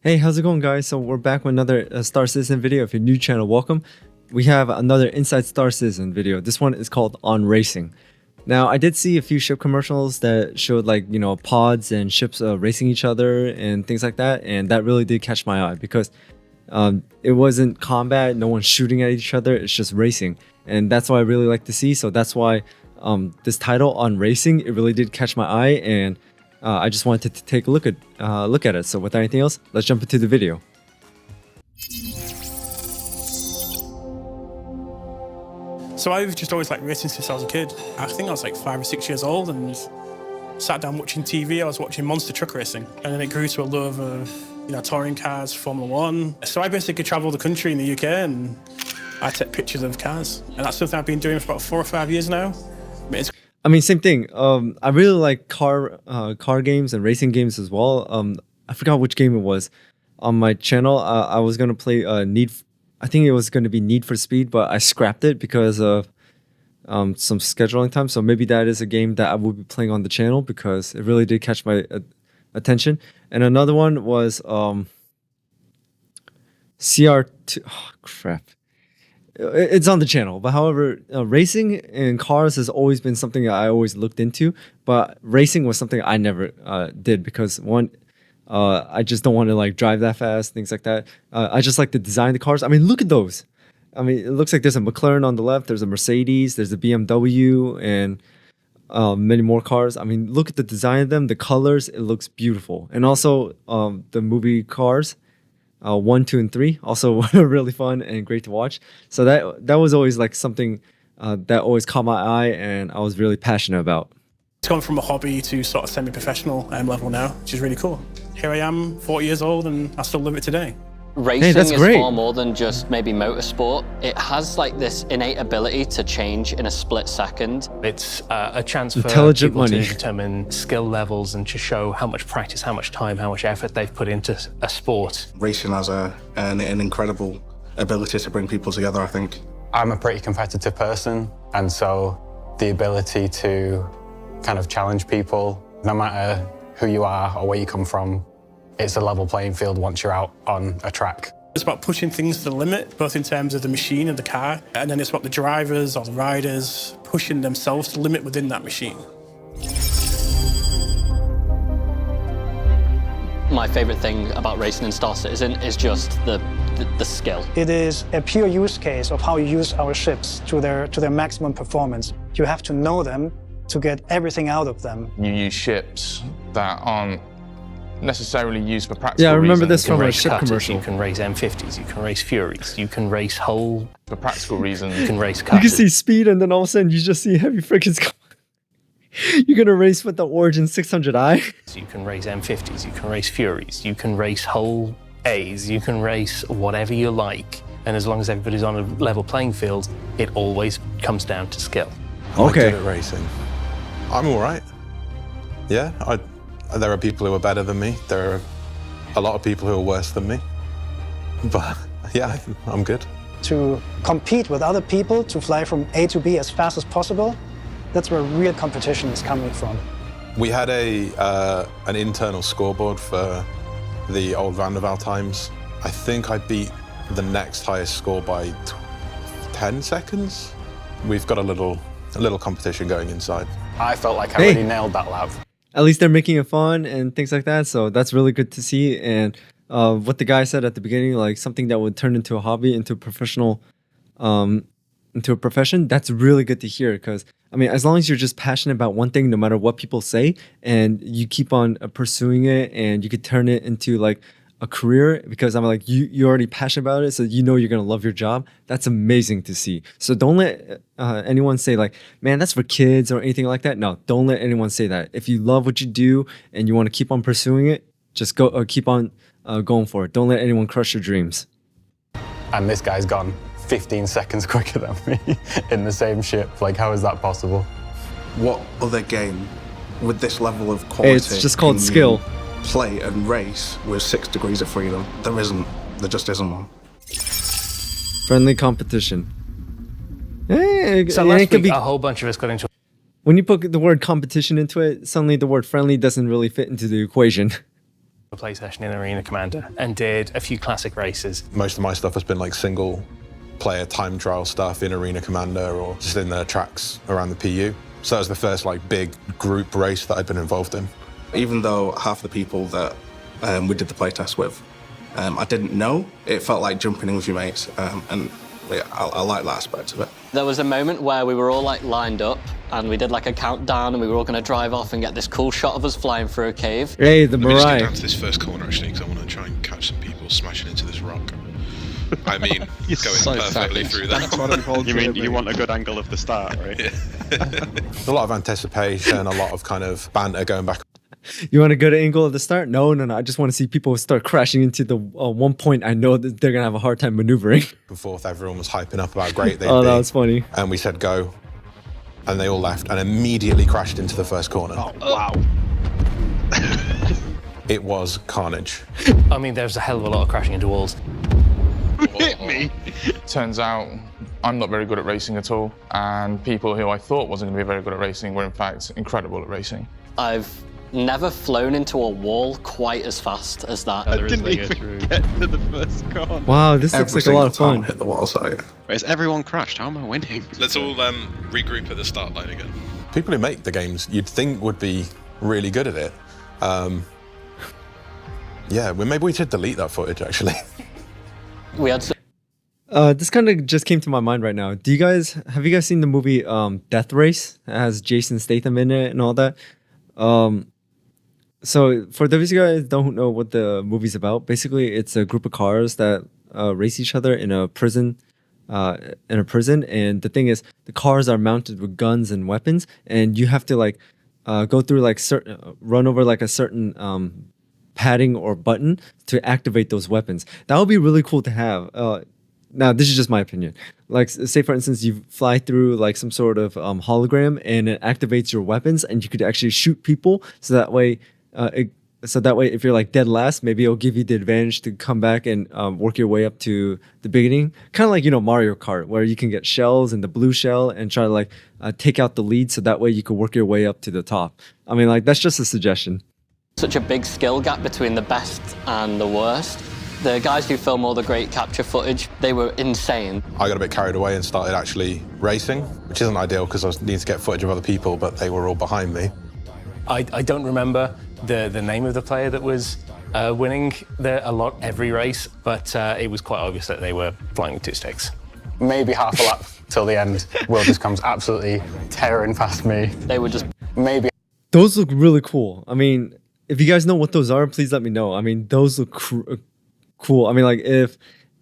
Hey, how's it going, guys? So we're back with another Star Citizen video. If you're new channel, welcome. We have another Inside Star Citizen video. This one is called On Racing. Now, I did see a few ship commercials that showed pods and ships racing each other and things like that, and that really did catch my eye because it wasn't combat, no one's shooting at each other, it's just racing, and that's what I really like to see. So that's why this title On Racing, it really did catch my eye, and I just wanted to take a look at it. So without anything else, let's jump into the video. So I've just always liked racing since I was a kid. I think I was like 5 or 6 years old and sat down watching TV. I was watching monster truck racing, and then it grew to a love of touring cars, Formula One. So I basically travel the country in the UK and I take pictures of cars, and that's something I've been doing for about 4 or 5 years now. I mean, same thing. I really like car games and racing games as well. I forgot which game it was on my channel. I was gonna play I think it was gonna be Need for Speed, but I scrapped it because of some scheduling time. So maybe that is a game that I will be playing on the channel because it really did catch my attention. And another one was CR2. Oh, crap. It's on the channel, but however, racing in cars has always been something that I always looked into, but racing was something I never did because one, I just don't want to like drive that fast, things like that. I just like to design the cars. I mean, look at those. I mean, it looks like there's a McLaren on the left, there's a Mercedes, there's a BMW, and many more cars. I mean, look at the design of them, the colors, it looks beautiful. And also the movie Cars. 1, 2, and 3 also really fun and great to watch. So that was always like something that always caught my eye and I was really passionate about. It's gone from a hobby to sort of semi-professional level now, which is really cool. Here I am, 40 years old, and I still live it today. Racing that's is great. far more than just maybe motorsport. It has like this innate ability to change in a split second. It's a chance for Intelligent people money. to determine skill levels and to show how much practice, how much time, how much effort they've put into a sport. Racing has an incredible ability to bring people together, I think. I'm a pretty competitive person, and so the ability to kind of challenge people, no matter who you are or where you come from, it's a level playing field once you're out on a track. It's about pushing things to the limit, both in terms of the machine and the car, and then it's about the drivers or the riders pushing themselves to the limit within that machine. My favorite thing about racing in Star Citizen is just the skill. It is a pure use case of how you use our ships to their maximum performance. You have to know them to get everything out of them. You use ships that aren't necessarily used for practical Yeah, I remember this You can from a race ship cutters, commercial. you can race M50s, you can race Furies, you can race whole, for practical reasons. you can race You cutters. can see speed and then all of a sudden you just see heavy frigates come. You're gonna race with the Origin 600i. You can race M50s, you can race Furies, you can race whole A's, you can race whatever you like. And as long as everybody's on a level playing field, it always comes down to skill. Okay. I'm good at racing. I'm all right. Yeah, there are people who are better than me. There are a lot of people who are worse than me. But yeah, I'm good. To compete with other people to fly from A to B as fast as possible, that's where real competition is coming from. We had an internal scoreboard for the old Vanderval times. I think I beat the next highest score by 10 seconds. We've got a little competition going inside. I felt like I Hey. already nailed that lap. At least they're making it fun and things like that. So that's really good to see. And what the guy said at the beginning, like something that would turn into a hobby, into a professional, into a profession, that's really good to hear. Because I mean, as long as you're just passionate about one thing, no matter what people say, and you keep on pursuing it, and you could turn it into like a career, because I'm like, you're already passionate about it, so you know you're gonna love your job. That's amazing to see. So don't let anyone say like, man, that's for kids or anything like that. No, don't let anyone say that. If you love what you do and you want to keep on pursuing it, just go keep on going for it. Don't let anyone crush your dreams. And this guy's gone 15 seconds quicker than me in the same ship. Like, how is that possible? What other game with this level of quality It's just called can you skill. play and race with 6 degrees of freedom? There just isn't one. Friendly competition. So It last could week, be, a whole bunch of us got into when you put the word competition into it, suddenly the word friendly doesn't really fit into the equation. a play session in Arena Commander and did a few classic races. Most of my stuff has been like single player time trial stuff in Arena Commander or just in the tracks around the PU. So that was the first like big group race that I'd been involved in. Even though half the people that we did the playtest with, I didn't know, it felt like jumping in with your mates, and yeah, I like that aspect of it. There was a moment where we were all like lined up and we did like a countdown and we were all going to drive off and get this cool shot of us flying through a cave. Hey, the Let me just Mirai. get down to this first corner actually, because I want to try and catch some people smashing into this rock. I mean, going so perfectly savage. through that. That's what involved. You mean you want a good angle of the start, right? There's a lot of anticipation, a lot of kind of banter going back. You want a good angle at the start? No. I just want to see people start crashing into the one point I know that they're going to have a hard time maneuvering. And forth, everyone was hyping up about how great they'd Oh, be. that was funny. And we said go, and they all left and immediately crashed into the first corner. Oh, wow. It was carnage. I mean, there's a hell of a lot of crashing into walls. Hit me. Turns out I'm not very good at racing at all, and people who I thought wasn't going to be very good at racing were in fact incredible at racing. I've never flown into a wall quite as fast as that. I didn't even get to the first corner. Wow, this looks like a lot of fun. Hit the wall, so yeah. Wait, has everyone crashed? How am I winning? Let's all regroup at the start line again. People who make the games you'd think would be really good at it. Yeah, well, maybe we should delete that footage actually. We had some This kind of just came to my mind right now. Have you guys seen the movie Death Race? It has Jason Statham in it and all that. So for those of you guys who don't know what the movie's about, basically it's a group of cars that race each other in a prison. And the thing is, the cars are mounted with guns and weapons, and you have to like go through like run over like a certain padding or button to activate those weapons. That would be really cool to have. Now, this is just my opinion. Like, say for instance, you fly through like some sort of hologram, and it activates your weapons, and you could actually shoot people. So that way, if you're like dead last, maybe it'll give you the advantage to come back and work your way up to the beginning. Kind of like, Mario Kart, where you can get shells and the blue shell and try to like take out the lead. So that way you could work your way up to the top. I mean, like, that's just a suggestion. such a big skill gap between the best and the worst. The guys who film all the great capture footage, they were insane. I got a bit carried away and started actually racing, which isn't ideal because I need to get footage of other people, but they were all behind me. I don't remember the name of the player that was winning every race, but it was quite obvious that they were flying with two sticks. Maybe half a lap till the end. Will just comes absolutely tearing past me. They were just maybe. Those look really cool. I mean, if you guys know what those are, please let me know. I mean, those look cool. I mean, like, if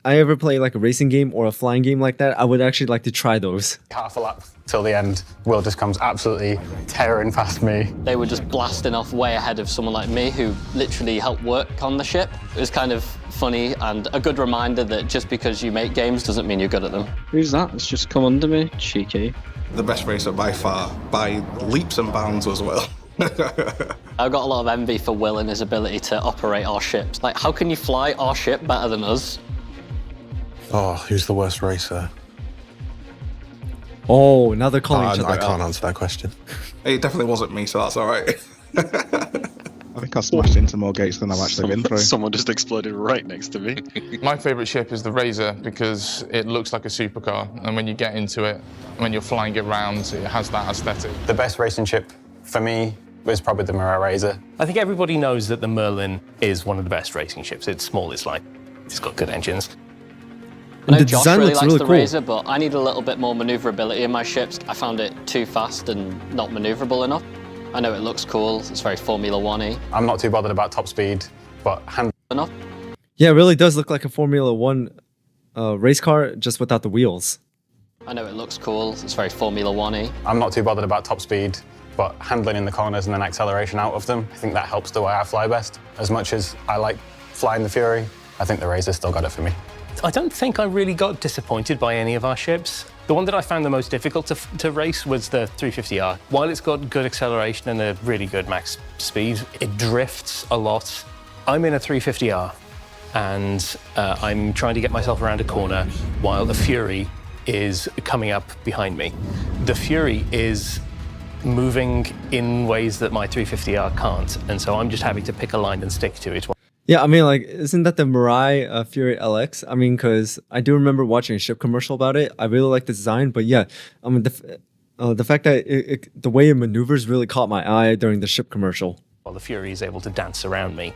I ever play like a racing game or a flying game like that, I would actually like to try those. Half a lap till the end. Will just comes absolutely tearing past me. They were just blasting off way ahead of someone like me who literally helped work on the ship. It was kind of funny and a good reminder that just because you make games doesn't mean you're good at them. Who's that? It's just come under me. Cheeky. The best racer by far, by leaps and bounds as well. I've got a lot of envy for Will and his ability to operate our ships. Like, how can you fly our ship better than us? Oh, who's the worst racer? Oh, now they're calling each other I can't out. answer that question. It definitely wasn't me, so that's all right. I think I smashed into more gates than I've actually been through. Someone just exploded right next to me. My favourite ship is the Razor because it looks like a supercar, and when you get into it, when you're flying it round, it has that aesthetic. The best racing ship for me was probably the Mirai Razor. I think everybody knows that the Merlin is one of the best racing ships. It's small, it's light, it's got good engines. I know The Josh design really looks likes really the cool. Razor, but I need a little bit more maneuverability in my ships. I found it too fast and not maneuverable enough. I know it looks cool, it's very Formula One-y. I'm not too bothered about top speed, but enough. Yeah, it really does look like a Formula One race car, just without the wheels. I know it looks cool, it's very Formula One-y. I'm not too bothered about top speed, but handling in the corners and then acceleration out of them, I think that helps the way I fly best. As much as I like flying the Fury, I think the Razor still got it for me. I don't think I really got disappointed by any of our ships. The one that I found the most difficult to race was the 350R. While it's got good acceleration and a really good max speed, it drifts a lot. I'm in a 350R and I'm trying to get myself around a corner while the Fury is coming up behind me. The Fury is moving in ways that my 350R can't, and so I'm just having to pick a line and stick to it. Yeah, I mean, like, isn't that the Mirai Fury LX? I mean, because I do remember watching a ship commercial about it. I really like the design, but yeah, I mean, the fact that the way it maneuvers really caught my eye during the ship commercial. While the Fury is able to dance around me.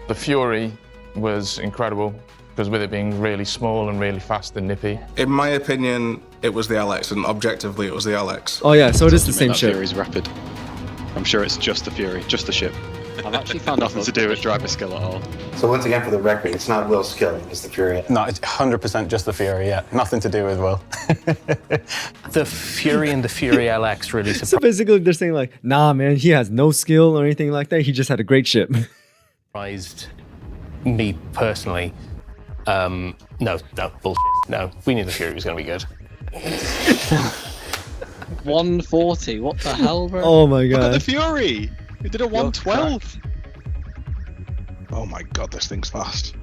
The Fury was incredible because with it being really small and really fast and nippy. In my opinion, it was the LX, and objectively, it was the LX. Oh yeah, so it is the same That ship. Fury's rapid. I'm sure it's just the Fury, just the ship. I've actually found Nothing to do with driver skill at all. So once again, for the record, it's not Will's skill, it's the Fury. No, it's 100% just the Fury, yeah. Nothing to do with Will. The Fury and the Fury LX really So basically, they're saying like, nah, man, he has no skill or anything like that. He just had a great ship. surprised me personally. No, bullshit. No, we knew the Fury was going to be good. 140, what the hell, bro? Oh my Look at the god. Fury! It did a 112! Oh my god, this thing's fast.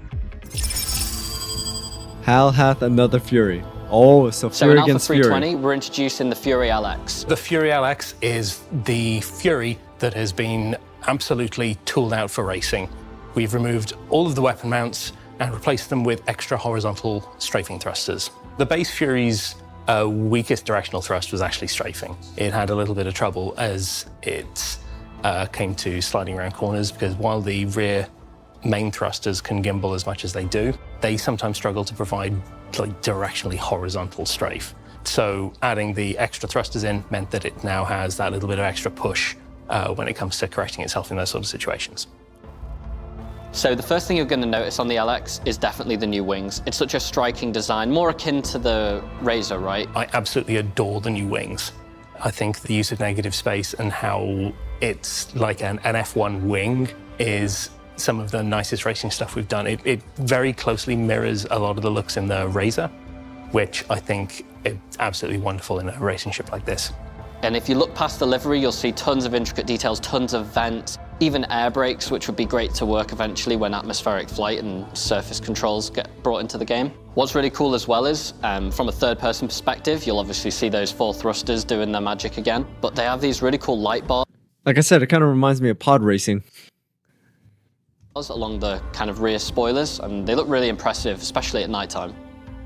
Hal hath another Fury. Oh, so So Fury in Alpha against Fury. 320, we're introducing the Fury LX. The Fury LX is the Fury that has been absolutely tooled out for racing. We've removed all of the weapon mounts and replaced them with extra horizontal strafing thrusters. The base Fury's weakest directional thrust was actually strafing. It had a little bit of trouble as it came to sliding around corners, because while the rear main thrusters can gimbal as much as they do, they sometimes struggle to provide like directionally horizontal strafe. So adding the extra thrusters in meant that it now has that little bit of extra push when it comes to correcting itself in those sort of situations. So the first thing you're going to notice on the LX is definitely the new wings. It's such a striking design, more akin to the Razor, right? I absolutely adore the new wings. I think the use of negative space and how it's like an F1 wing is some of the nicest racing stuff we've done. It very closely mirrors a lot of the looks in the Razor, which I think is absolutely wonderful in a racing ship like this. And if you look past the livery, you'll see tons of intricate details, tons of vents, even air brakes, which would be great to work eventually when atmospheric flight and surface controls get brought into the game. What's really cool as well is, from a third-person perspective, you'll obviously see those 4 thrusters doing their magic again, but they have these really cool light bars. Like I said, it kind of reminds me of pod racing. Along the kind of rear spoilers, and they look really impressive, especially at nighttime.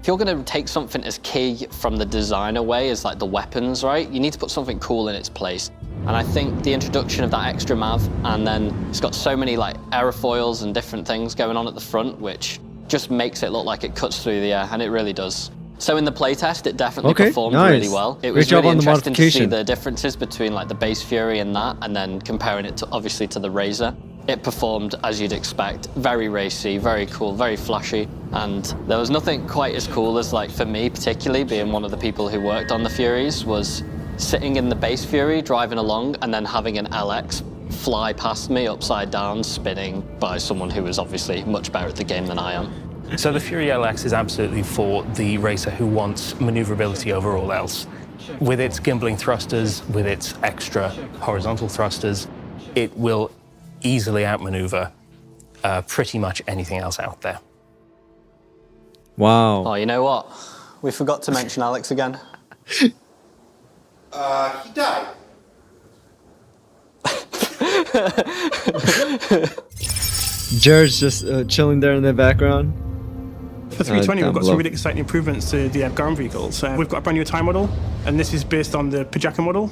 If you're going to take something as key from the design away as like the weapons, right, you need to put something cool in its place. And I think the introduction of that extra MAV, and then it's got so many like aerofoils and different things going on at the front, which just makes it look like it cuts through the air, and it really does. So in the playtest, it definitely performed really well. It was really interesting to see the differences between like the base Fury and that, and then comparing it to obviously to the Razor. It performed as you'd expect, very racy, very cool, very flashy, and there was nothing quite as cool as, like, for me particularly, being one of the people who worked on the Furies, was sitting in the base Fury, driving along, and then having an LX fly past me upside down, spinning by someone who was obviously much better at the game than I am. So the Fury LX is absolutely for the racer who wants maneuverability over all else. With its gimbling thrusters, with its extra horizontal thrusters, it will easily outmaneuver pretty much anything else out there. Wow. Oh, you know what? We forgot to mention Alex again. He died. Jared's just chilling there in the background. For 320, we've got below. some really exciting improvements to the ground vehicles. We've got a brand new time model, and this is based on the Pajaka model.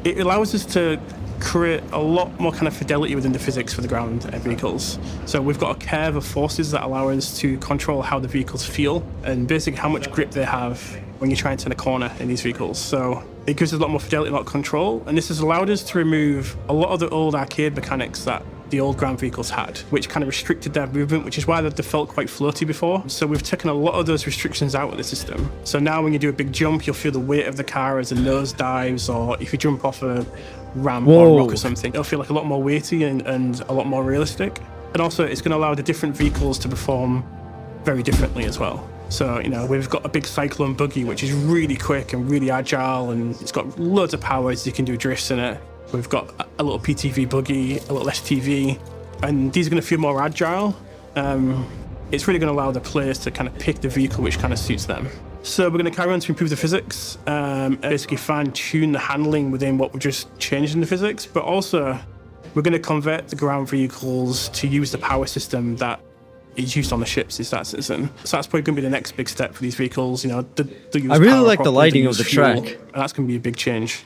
It allows us to create a lot more kind of fidelity within the physics for the ground vehicles. So we've got a curve of forces that allow us to control how the vehicles feel and basically how much grip they have when you're trying to turn a corner in these vehicles. So it gives us a lot more fidelity, a lot of control, and this has allowed us to remove a lot of the old arcade mechanics that the old ground vehicles had, which kind of restricted their movement, which is why they felt quite floaty before. So we've taken a lot of those restrictions out of the system. So now when you do a big jump, you'll feel the weight of the car as the nose dives, or if you jump off a ramp or a rock or something, it'll feel like a lot more weighty and a lot more realistic. And also it's going to allow the different vehicles to perform very differently as well. So, you know, we've got a big Cyclone buggy, which is really quick and really agile, and it's got loads of power, so you can do drifts in it. We've got a little PTV buggy, a little STV, and these are going to feel more agile. It's really going to allow the players to kind of pick the vehicle which kind of suits them. So we're going to carry on to improve the physics, basically fine-tune the handling within what we just changed in the physics, but also We're going to convert the ground vehicles to use the power system that is used on the ships, is Star Citizen. So that's probably going to be the next big step for these vehicles. You know, they use I really power like the properly, lighting they of the use fuel, track. and that's going to be a big change.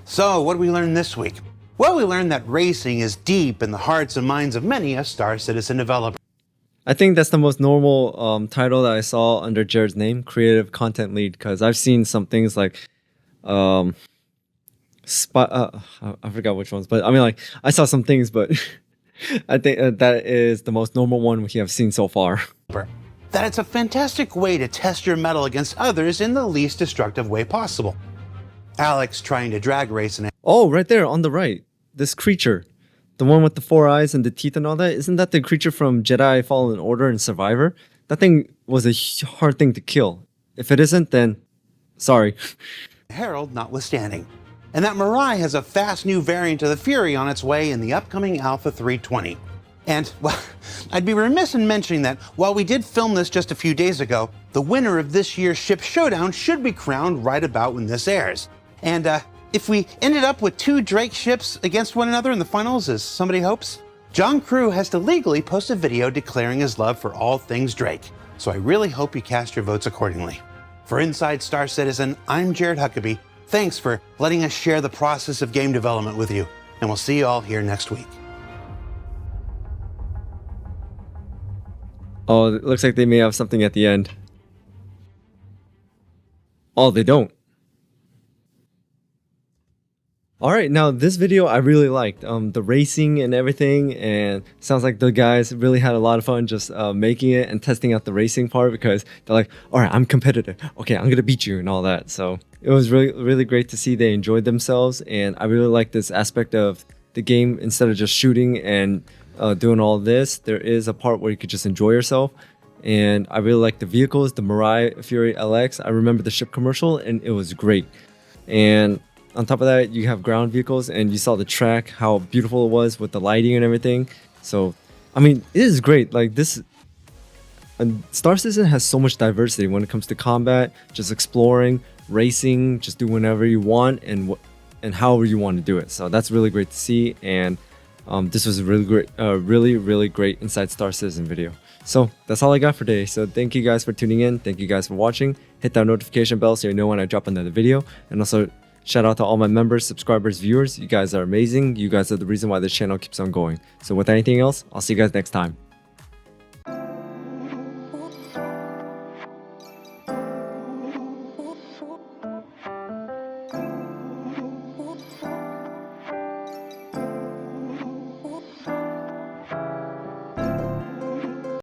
So, what did we learn this week? Well, we learned that racing is deep in the hearts and minds of many a Star Citizen developer. I think that's the most normal title that I saw under Jared's name, Creative Content Lead, because I've seen some things like, I forgot which ones, but I mean, like, I saw some things, but I think that is the most normal one we have seen so far. That it's a fantastic way to test your mettle against others in the least destructive way possible. Alex trying to drag race and Oh, right there on the right, this creature. The one with the 4 eyes and the teeth and all that, isn't that the creature from Jedi Fallen Order and Survivor? That thing was a hard thing to kill. If it isn't, then sorry. Herald notwithstanding. And that Mirai has a fast new variant of the Fury on its way in the upcoming Alpha 320. And, well, I'd be remiss in mentioning that while we did film this just a few days ago, the winner of this year's Ship Showdown should be crowned right about when this airs. And, if we ended up with 2 Drake ships against one another in the finals, as somebody hopes, John Crew has to legally post a video declaring his love for all things Drake. So I really hope you cast your votes accordingly. For Inside Star Citizen, I'm Jared Huckabee. Thanks for letting us share the process of game development with you, and we'll see you all here next week. Oh, it looks like they may have something at the end. Oh, they don't. All right, now this video I really liked, the racing and everything, and sounds like the guys really had a lot of fun just making it and testing out the racing part, because they're like, all right, I'm competitive. Okay, I'm gonna beat you and all that. So it was really great to see they enjoyed themselves, and I really like this aspect of the game. Instead of just shooting and doing all this, there is a part where you could just enjoy yourself. And I really like the vehicles, the Mirai Fury LX. I remember the ship commercial, and it was great. And on top of that, you have ground vehicles, and you saw the track, how beautiful it was with the lighting and everything. So, I mean, it is great. Like this, and Star Citizen has so much diversity when it comes to combat, just exploring, racing, just do whenever you want and however you want to do it. So that's really great to see. And this was a really great, really great Inside Star Citizen video. So that's all I got for today. So thank you guys for tuning in. Thank you guys for watching. Hit that notification bell so you know when I drop another video. And also, shout out to all my members, subscribers, viewers. You guys are amazing. You guys are the reason why this channel keeps on going. So with anything else, I'll see you guys next time.